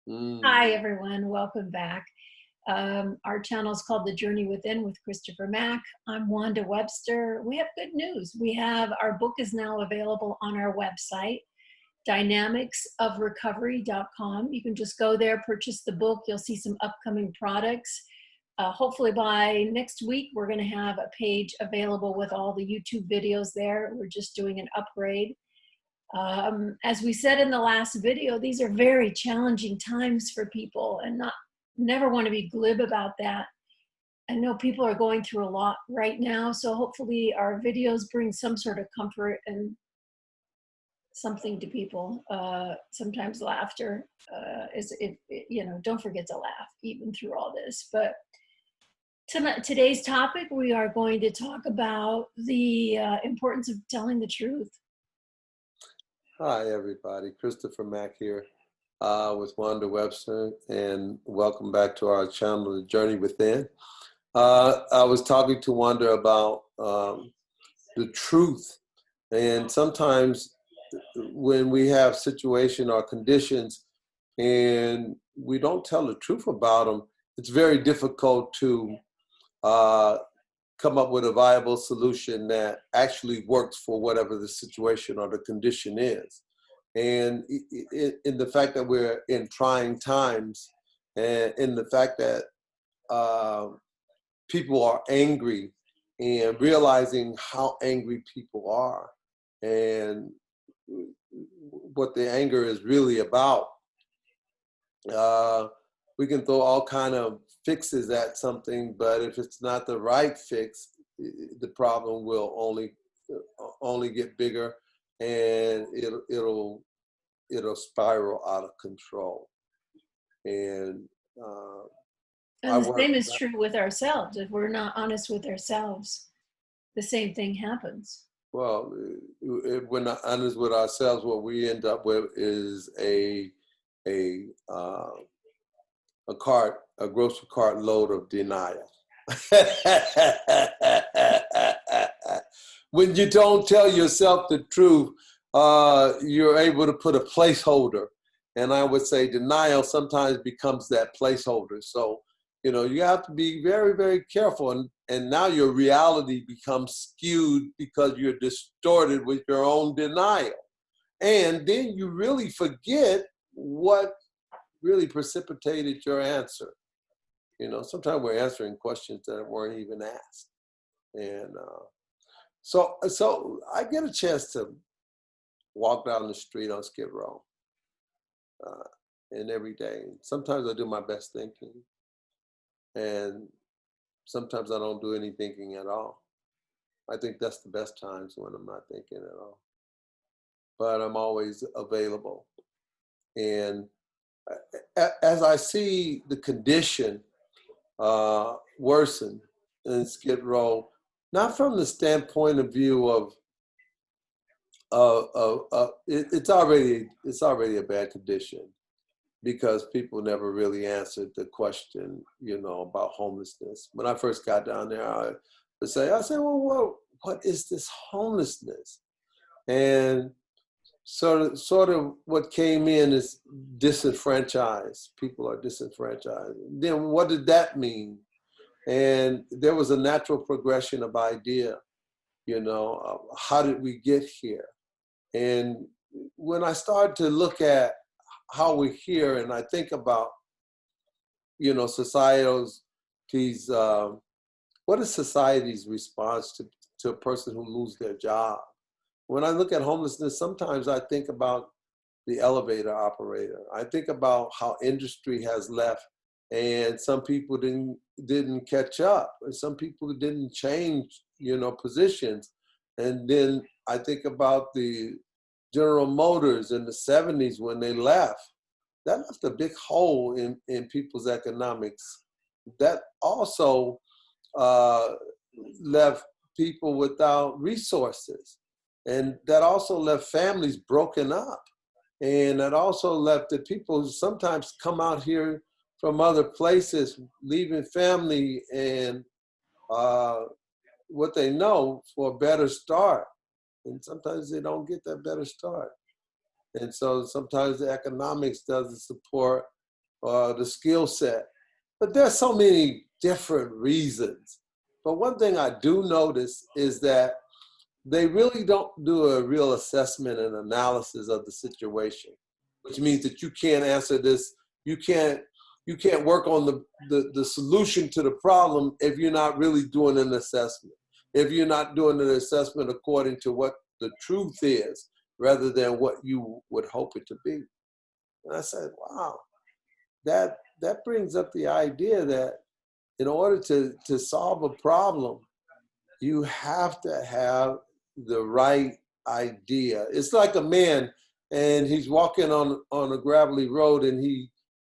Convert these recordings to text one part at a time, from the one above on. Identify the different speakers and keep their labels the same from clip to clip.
Speaker 1: Mm.
Speaker 2: Hi, everyone. Welcome back. Our channel is called The Journey Within with Christopher Mack. I'm Wanda Webster. We have good news. Our book is now available on our website, dynamicsofrecovery.com. You can just go there, purchase the book. You'll see some upcoming products. Hopefully by next week, we're going to have a page available with all the YouTube videos there. We're just doing an upgrade. As we said in the last video, these are very challenging times for people, and never want to be glib about that. I know people are going through a lot right now, so hopefully our videos bring some sort of comfort and something to people. Sometimes laughter don't forget to laugh even through all this. But today's topic, we are going to talk about the importance of telling the truth.
Speaker 1: Hi, everybody. Christopher Mack here with Wanda Webster, and welcome back to our channel, The Journey Within. I was talking to Wanda about the truth, and sometimes when we have situation or conditions and we don't tell the truth about them, it's very difficult to come up with a viable solution that actually works for whatever the situation or the condition is. And in the fact that we're in trying times, and in the fact that people are angry, and realizing how angry people are and what the anger is really about, we can throw all kind of fixes at something, but if it's not the right fix, the problem will only get bigger, and it'll spiral out of control. And
Speaker 2: the same is true with ourselves. If we're not honest with ourselves, the same thing happens.
Speaker 1: Well, if we're not honest with ourselves, what we end up with is a grocery cart load of denial. When you don't tell yourself the truth, you're able to put a placeholder. And I would say denial sometimes becomes that placeholder. So, you have to be very, very careful. And now your reality becomes skewed because you're distorted with your own denial. And then you really forget what really precipitated your answer. Sometimes we're answering questions that weren't even asked. And so I get a chance to walk down the street on Skid Row, and every day. Sometimes I do my best thinking, and sometimes I don't do any thinking at all. I think that's the best times, when I'm not thinking at all. But I'm always available. And as I see the condition worsen in Skid Row, not from the standpoint of view of it's already a bad condition, because people never really answered the question, about homelessness. When I first got down there, I said, well, what is this homelessness? And sort of what came in is disenfranchised. People are disenfranchised. Then what did that mean? And there was a natural progression of idea, how did we get here? And when I started to look at how we're here, and I think about, society's, what is society's response to a person who loses their job? When I look at homelessness, sometimes I think about the elevator operator. I think about how industry has left, and some people didn't catch up, and some people didn't change, positions. And then I think about the General Motors in the 70s when they left. That left a big hole in people's economics. That also left people without resources. And that also left families broken up. And that also left the people who sometimes come out here from other places, leaving family and what they know for a better start. And sometimes they don't get that better start. And so sometimes the economics doesn't support or the skill set. But there's so many different reasons. But one thing I do notice is that they really don't do a real assessment and analysis of the situation, which means that you can't answer this. You can't work on the solution to the problem if you're not really doing an assessment. If you're not doing an assessment according to what the truth is, rather than what you would hope it to be. And I said, wow, that brings up the idea that in order to solve a problem, you have to have the right idea. It's like a man and he's walking on a gravelly road and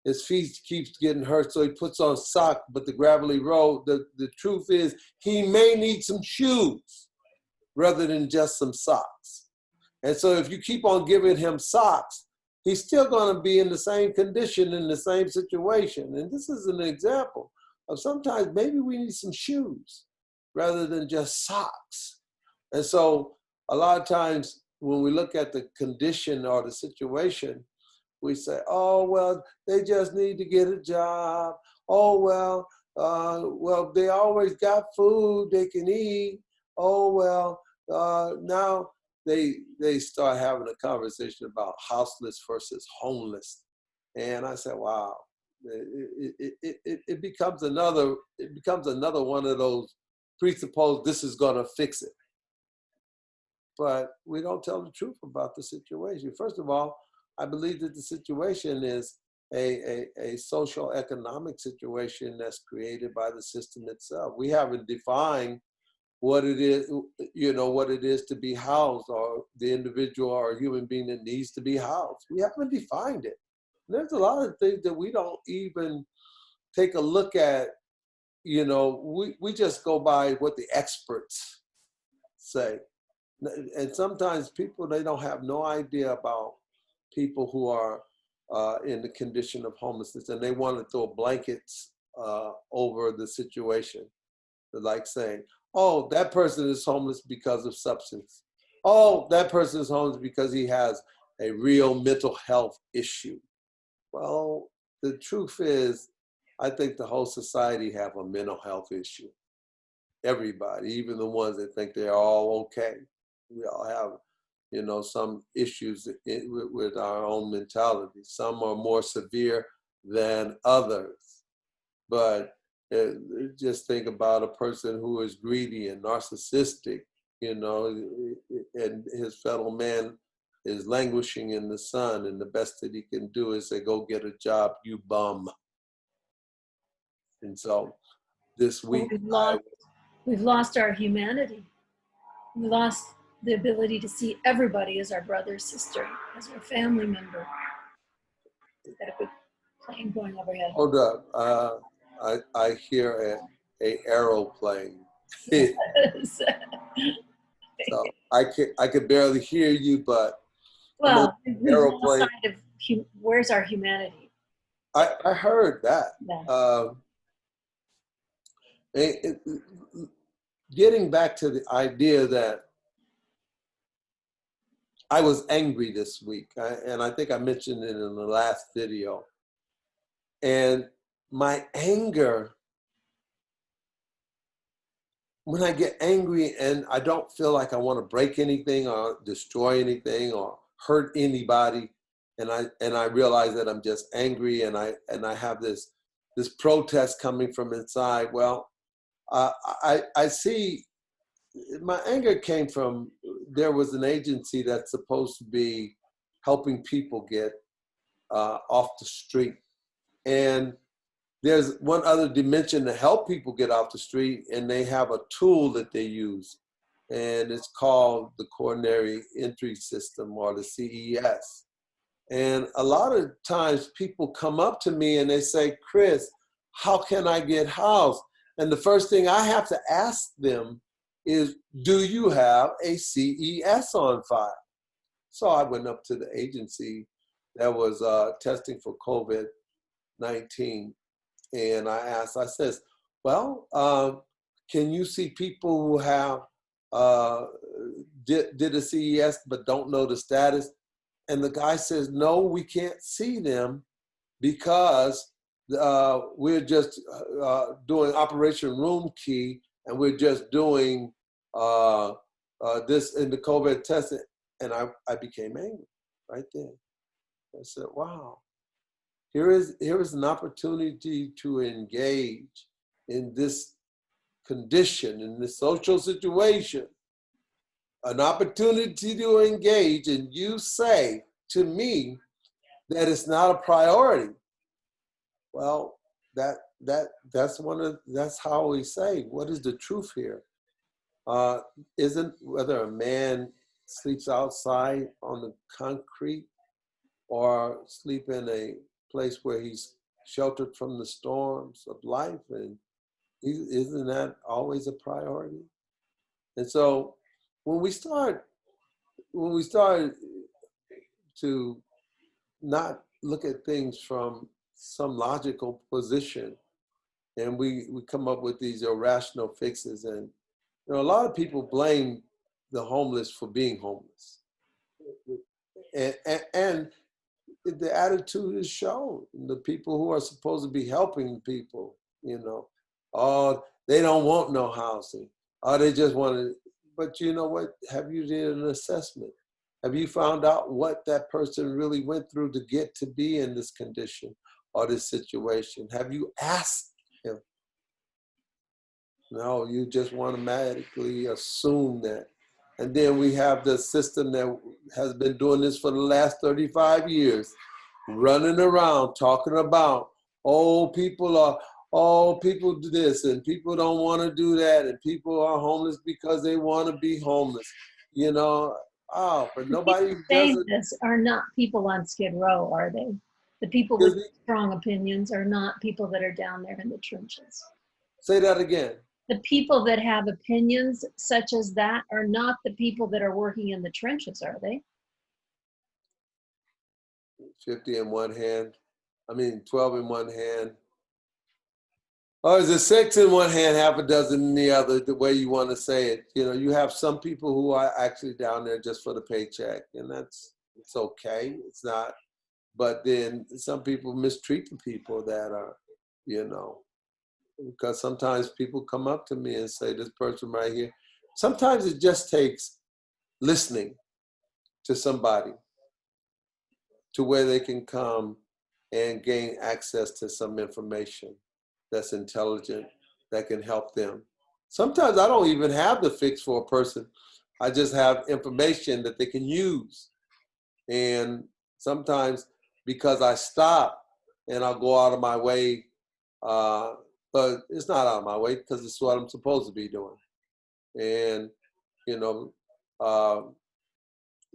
Speaker 1: his feet keeps getting hurt, so he puts on socks, but the gravelly road, the truth is he may need some shoes rather than just some socks. And so if you keep on giving him socks, he's still going to be in the same condition, in the same situation. And this is an example of sometimes maybe we need some shoes rather than just socks. And so a lot of times when we look at the condition or the situation, we say, oh, well, they just need to get a job. Oh, well, they always got food they can eat. Oh, well, now they start having a conversation about houseless versus homeless. And I said, wow, it becomes another one of those presupposed this is going to fix it. But we don't tell the truth about the situation. First of all, I believe that the situation is a social economic situation that's created by the system itself. We haven't defined what it is, what it is to be housed, or the individual or human being that needs to be housed. We haven't defined it. And there's a lot of things that we don't even take a look at. We just go by what the experts say. And sometimes people, they don't have no idea about people who are in the condition of homelessness, and they want to throw blankets over the situation. They're like saying, oh, that person is homeless because of substance. Oh, that person is homeless because he has a real mental health issue. Well, the truth is, I think the whole society have a mental health issue. Everybody, even the ones that think they're all okay. We all have, some issues with our own mentality. Some are more severe than others. But just think about a person who is greedy and narcissistic, and his fellow man is languishing in the sun, and the best that he can do is say, go get a job, you bum. And so this week,
Speaker 2: we've lost our humanity. We lost the ability to see everybody as our brother, sister, as our family member. We've got a good plane going overhead.
Speaker 1: Hold up. I hear a aeroplane. So I could barely hear you, but
Speaker 2: well, aeroplane. Where's our humanity?
Speaker 1: I heard that.
Speaker 2: Yeah.
Speaker 1: Getting back to the idea that I was angry this week, and I think I mentioned it in the last video. And my anger, when I get angry and I don't feel like I want to break anything or destroy anything or hurt anybody, and I realize that I'm just angry and I have this protest coming from inside. Well, I see my anger came from, there was an agency that's supposed to be helping people get off the street. And there's one other dimension to help people get off the street, and they have a tool that they use, and it's called the Coronary Entry System, or the CES. And a lot of times people come up to me and they say, Chris, how can I get housed? And the first thing I have to ask them is, do you have a CES on file? So I went up to the agency that was testing for COVID-19, and I says, well, can you see people who have did a CES but don't know the status? And the guy says, no, we can't see them because we're just doing Operation Room Key, and we're just doing this in the COVID testing. And I became angry right there. I said, wow, here is an opportunity to engage in this condition, in this social situation, an opportunity to engage, and you say to me that it's not a priority. Well, that's how we say, what is the truth here? Isn't whether a man sleeps outside on the concrete or sleep in a place where he's sheltered from the storms of life, and isn't that always a priority? And so when we start to not look at things from some logical position, and we come up with these irrational fixes, and a lot of people blame the homeless for being homeless, and the attitude is shown. The people who are supposed to be helping people, oh, they don't want no housing. Oh, they just want to. But you know what? Have you did an assessment? Have you found out what that person really went through to get to be in this condition or this situation? Have you asked him? No, you just automatically assume that. And then we have the system that has been doing this for the last 35 years, running around talking about, people do this, and people don't want to do that, and people are homeless because they want to be homeless. But nobody
Speaker 2: saying
Speaker 1: does it.
Speaker 2: this are not people on Skid Row, are they? The people with strong opinions are not people that are down there in the trenches.
Speaker 1: Say that again.
Speaker 2: The people that have opinions such as that are not the people that are working in the trenches, are they?
Speaker 1: 50 in one hand. 12 in one hand. Or is it 6 in one hand, half a dozen in the other, the way you want to say it? You have some people who are actually down there just for the paycheck, and it's okay. It's not. But then some people mistreat the people that are, because sometimes people come up to me and say, this person right here. Sometimes it just takes listening to somebody to where they can come and gain access to some information that's intelligent, that can help them. Sometimes I don't even have the fix for a person. I just have information that they can use. And sometimes because I stop and I'll go out of my way, but it's not out of my way because it's what I'm supposed to be doing. And,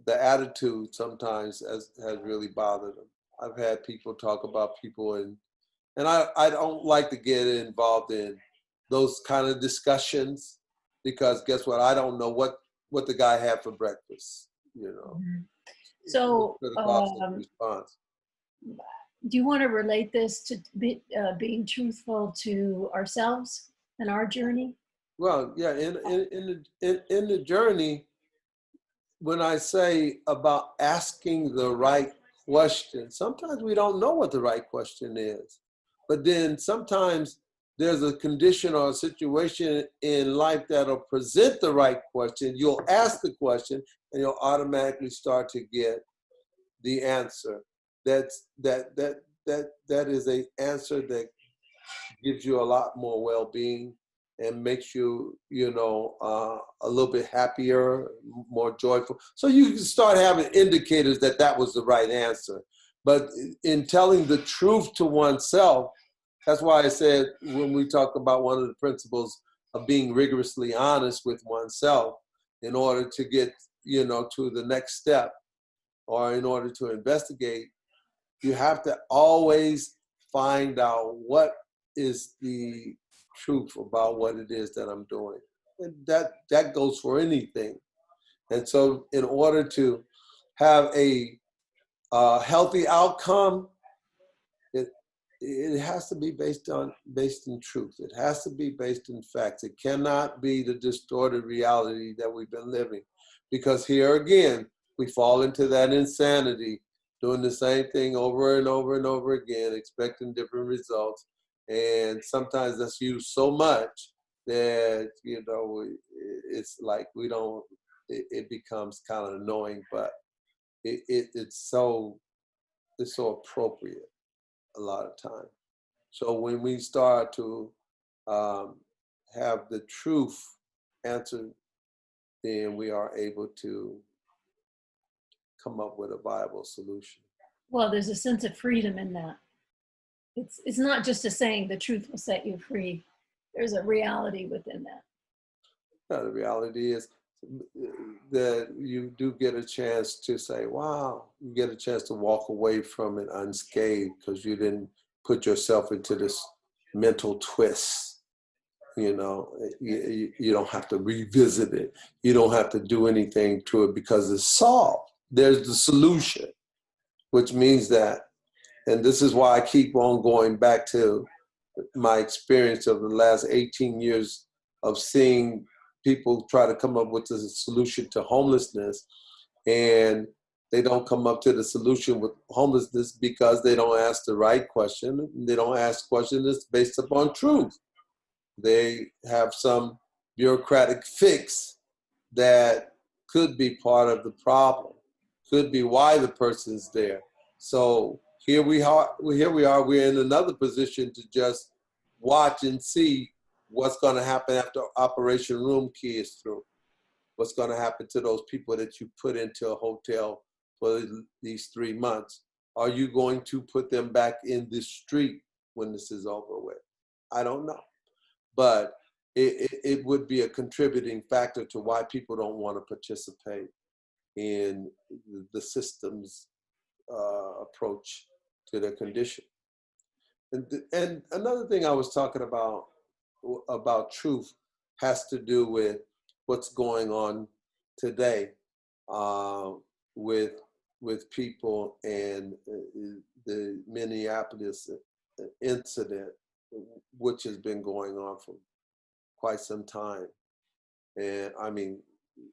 Speaker 1: the attitude sometimes has really bothered them. I've had people talk about people, and I don't like to get involved in those kind of discussions, because guess what? I don't know what the guy had for breakfast,
Speaker 2: Mm-hmm. So, do you want to relate this to being truthful to ourselves and our journey?
Speaker 1: Well, yeah, in the journey, when I say about asking the right question, sometimes we don't know what the right question is. But then sometimes there's a condition or a situation in life that'll present the right question. You'll ask the question and you'll automatically start to get the answer. That is an answer that gives you a lot more well-being and makes you, a little bit happier, more joyful. So you can start having indicators that was the right answer. But in telling the truth to oneself, that's why I said when we talk about one of the principles of being rigorously honest with oneself in order to get, to the next step, or in order to investigate, you have to always find out what is the truth about what it is that I'm doing. And that goes for anything. And so in order to have a healthy outcome, it has to be based in truth. It has to be based in facts. It cannot be the distorted reality that we've been living. Because here again, we fall into that insanity doing the same thing over and over and over again, expecting different results. And sometimes that's used so much that, you know, it's like we don't, it becomes kind of annoying, but it's so appropriate a lot of time. So when we start to um, have the truth answered, then we are able to come up with a viable solution.
Speaker 2: Well, there's a sense of freedom in that. It's not just a saying, the truth will set you free. There's a reality within that.
Speaker 1: Now, the reality is that you do get a chance to say, wow, you get a chance to walk away from it unscathed because you didn't put yourself into this mental twist. You know, you don't have to revisit it. You don't have to do anything to it because it's solved. There's the solution, which means that, and this is why I keep on going back to my experience of the last 18 years of seeing people try to come up with a solution to homelessness, and they don't come up to the solution with homelessness because they don't ask the right question. They don't ask questions that's based upon truth. They have some bureaucratic fix that could be part of the problem, could be why the person's there. So here we are, we're in another position to just watch and see what's going to happen after Operation Room Key is through. What's going to happen to those people that you put into a hotel for these 3 months? Are you going to put them back in the street when this is over with? I don't know. But it would be a contributing factor to why people don't want to participate in the system's approach to their condition. And another thing I was talking about truth has to do with what's going on today with people and the Minneapolis incident, which has been going on for quite some time. And I mean,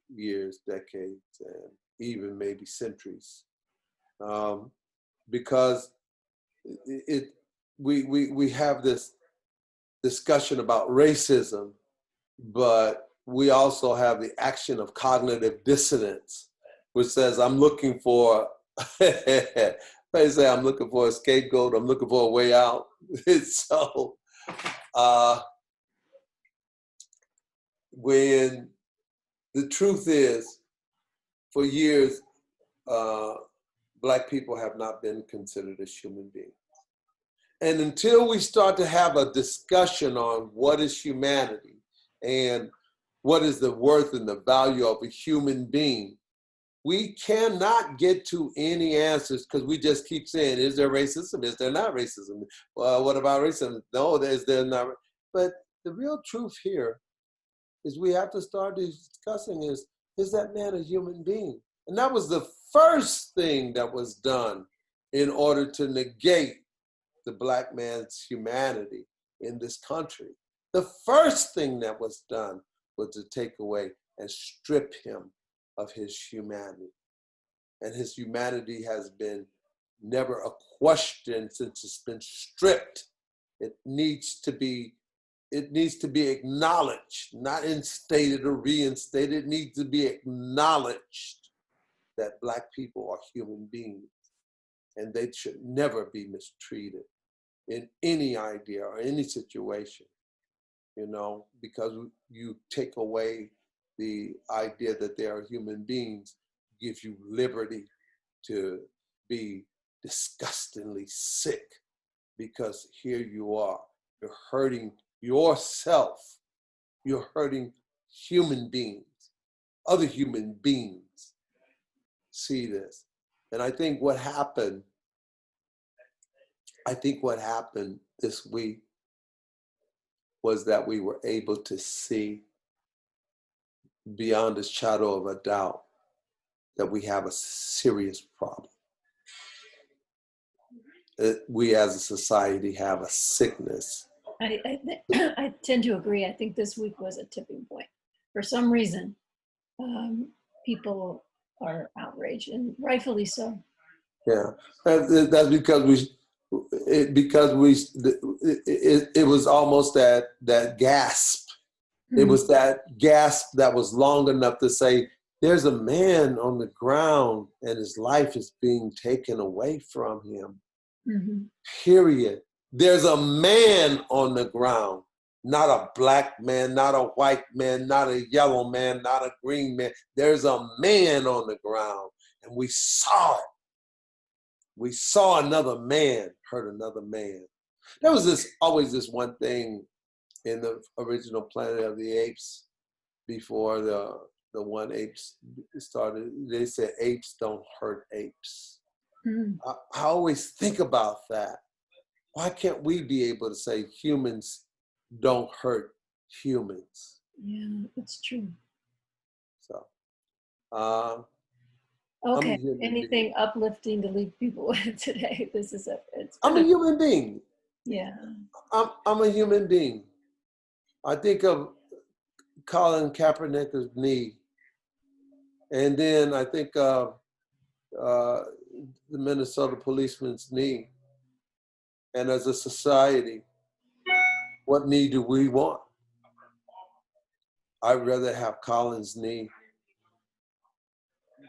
Speaker 1: years, decades, and even maybe centuries. Because we have this discussion about racism, but we also have the action of cognitive dissonance, which says I'm looking for, they say I'm looking for a scapegoat, I'm looking for a way out. So when the truth is, for years, Black people have not been considered as human beings. And until we start to have a discussion on what is humanity and what is the worth and the value of a human being, we cannot get to any answers because we just keep saying, is there racism? Is there not racism? What about racism? No, there's not. But the real truth here is we have to start discussing is that man a human being? And that was the first thing that was done in order to negate the Black man's humanity in this country. The first thing that was done was to take away and strip him of his humanity. And his humanity has been never a question since it's been stripped. It needs to be acknowledged, not instated or reinstated. It needs to be acknowledged that Black people are human beings and they should never be mistreated in any idea or any situation, you know, because you take away the idea that they are human beings, gives you liberty to be disgustingly sick because here you are, you're hurting yourself, you're hurting human beings, other human beings see this. And I think what happened this week was that we were able to see beyond a shadow of a doubt that we have a serious problem. We as a society have a sickness.
Speaker 2: I tend to agree. I think this week was a tipping point. For some reason, people are outraged, and rightfully so.
Speaker 1: Yeah, that's because it was almost that gasp. It
Speaker 2: Mm-hmm.
Speaker 1: was that gasp that was long enough to say, "There's a man on the ground, and his life is being taken away from him."
Speaker 2: Mm-hmm.
Speaker 1: Period. There's a man on the ground, not a black man, not a white man, not a yellow man, not a green man. There's a man on the ground, and we saw it. We saw another man hurt another man. There was always this one thing in the original Planet of the Apes before the one apes started. They said apes don't hurt apes.
Speaker 2: Mm-hmm.
Speaker 1: I always think about that. Why can't we be able to say humans don't hurt humans?
Speaker 2: Yeah, that's true.
Speaker 1: So uh, I'm a
Speaker 2: Okay.
Speaker 1: human being.
Speaker 2: Anything uplifting to leave people with today? It's
Speaker 1: I'm
Speaker 2: been
Speaker 1: a
Speaker 2: a,
Speaker 1: human being.
Speaker 2: yeah.
Speaker 1: I'm a human being. I think of Colin Kaepernick's knee, and then I think of the Minnesota policeman's knee. And as a society, what knee do we want? I'd rather have Colin's knee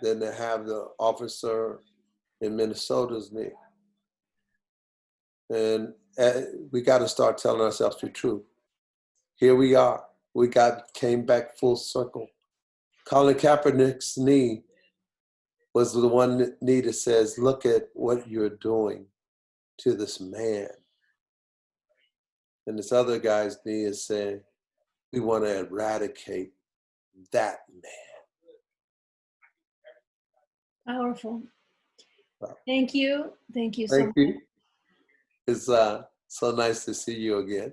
Speaker 1: than to have the officer in Minnesota's knee. And we got to start telling ourselves the truth. Here we are. Came back full circle. Colin Kaepernick's knee was the one knee that says, "Look at what you're doing to this man." And this other guy's knee is saying, "We want to eradicate that man."
Speaker 2: Powerful.
Speaker 1: So,
Speaker 2: Thank you. Thank you so
Speaker 1: thank
Speaker 2: much.
Speaker 1: you. It's so nice to see you again.